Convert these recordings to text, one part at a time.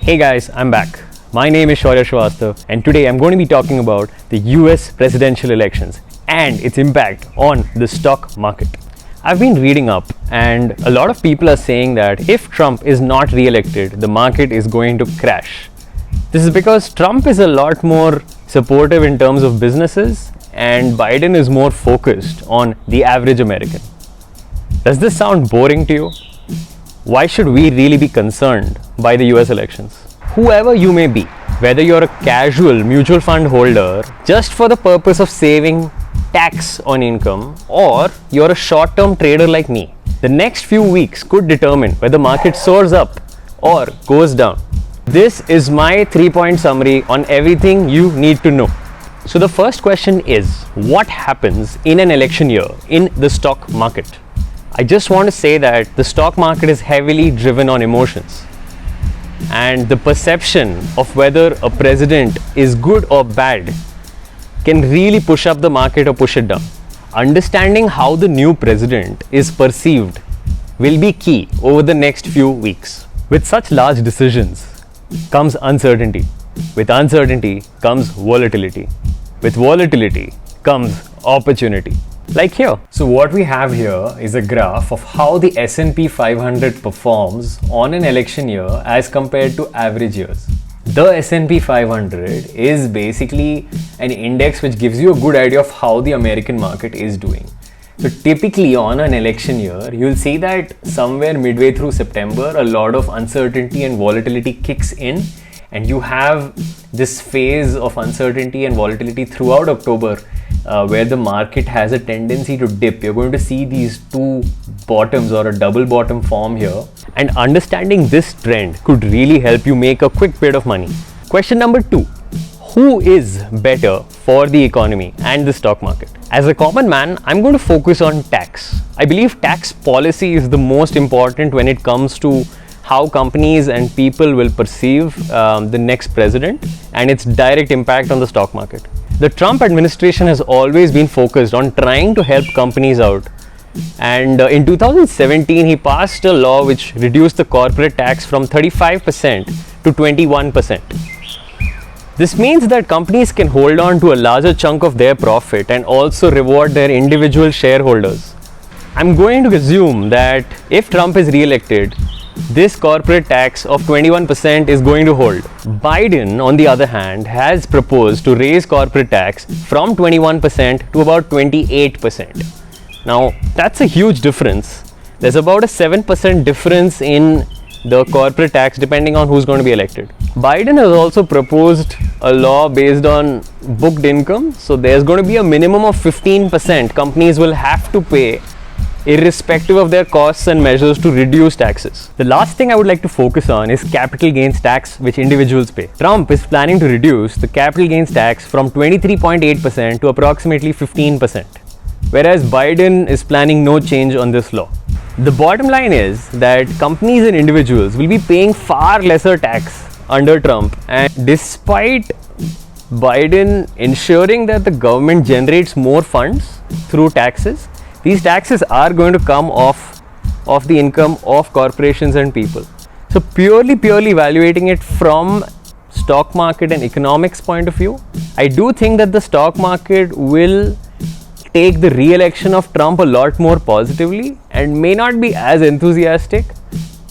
Hey guys, I'm back. My name is Shaurya Srivastav and today I'm going to be talking about the US presidential elections and its impact on the stock market. I've been reading up and a lot of people are saying that if Trump is not re-elected, the market is going to crash. This is because Trump is a lot more supportive in terms of businesses and Biden is more focused on the average American. Does this sound boring to you? Why should we really be concerned by the US elections? Whoever you may be, whether you're a casual mutual fund holder just for the purpose of saving tax on income, or you're a short-term trader like me, the next few weeks could determine whether the market soars up or goes down. This is my 3-point summary on everything you need to know. So the first question is, what happens in an election year in the stock market? I just want to say that the stock market is heavily driven on emotions. And the perception of whether a president is good or bad can really push up the market or push it down. Understanding how the new president is perceived will be key over the next few weeks. With such large decisions comes uncertainty. With uncertainty comes volatility. With volatility comes opportunity. Like here. So what we have here is a graph of how the S&P 500 performs on an election year as compared to average years. The S&P 500 is basically an index which gives you a good idea of how the American market is doing. So typically on an election year, you'll see that somewhere midway through September, a lot of uncertainty and volatility kicks in, and you have this phase of uncertainty and volatility throughout October where the market has a tendency to dip. You're going to see these two bottoms or a double bottom form here, and understanding this trend could really help you make a quick bit of money. Question number 2. Who is better for the economy and the stock market? As a common man, I'm going to focus on tax. I believe tax policy is the most important when it comes to how companies and people will perceive the next president and its direct impact on the stock market. The Trump administration has always been focused on trying to help companies out. And in 2017, he passed a law which reduced the corporate tax from 35% to 21%. This means that companies can hold on to a larger chunk of their profit and also reward their individual shareholders. I'm going to assume that if Trump is re-elected, this corporate tax of 21% is going to hold. Biden, on the other hand, has proposed to raise corporate tax from 21% to about 28%. Now, that's a huge difference. There's about a 7% difference in the corporate tax depending on who's going to be elected. Biden has also proposed a law based on booked income. So there's going to be a minimum of 15% companies will have to pay irrespective of their costs and measures to reduce taxes. The last thing I would like to focus on is capital gains tax which individuals pay. Trump is planning to reduce the capital gains tax from 23.8% to approximately 15%, whereas Biden is planning no change on this law. The bottom line is that companies and individuals will be paying far lesser tax under Trump, and despite Biden ensuring that the government generates more funds through taxes, these taxes are going to come off the income of corporations and people. So purely evaluating it from stock market and economics point of view, I do think that the stock market will take the re-election of Trump a lot more positively and may not be as enthusiastic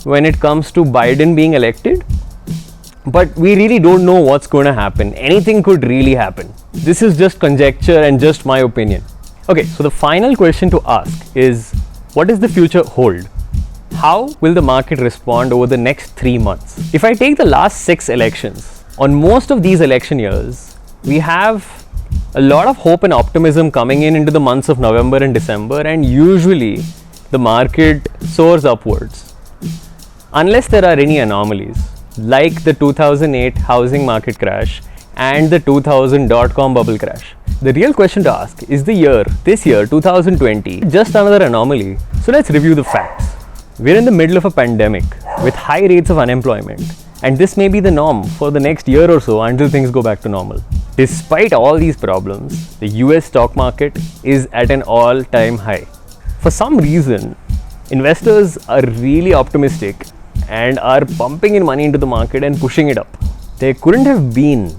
when it comes to Biden being elected. But we really don't know what's going to happen. Anything could really happen. This is just conjecture and just my opinion. Okay, so the final question to ask is, what does the future hold? How will the market respond over the next 3 months? If I take the last 6 elections, on most of these election years, we have a lot of hope and optimism coming into the months of November and December, and usually the market soars upwards. Unless there are any anomalies, like the 2008 housing market crash and the 2000 dot-com bubble crash. The real question to ask is this year 2020, just another anomaly? So let's review the facts. We're in the middle of a pandemic with high rates of unemployment, and this may be the norm for the next year or so until things go back to normal. Despite all these problems, the US stock market is at an all-time high. For some reason, investors are really optimistic and are pumping in money into the market and pushing it up. There couldn't have been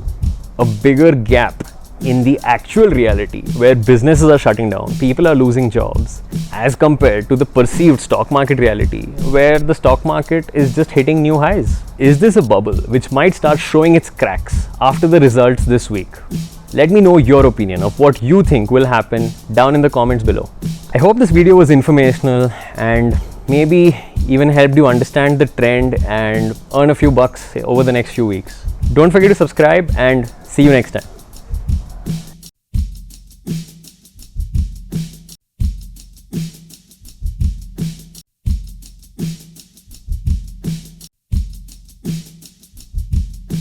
a bigger gap in the actual reality where businesses are shutting down, people are losing jobs, as compared to the perceived stock market reality where the stock market is just hitting new highs. Is this a bubble which might start showing its cracks after the results this week? Let me know your opinion of what you think will happen down in the comments below. I hope this video was informational and maybe even helped you understand the trend and earn a few bucks over the next few weeks. Don't forget to subscribe and see you next time.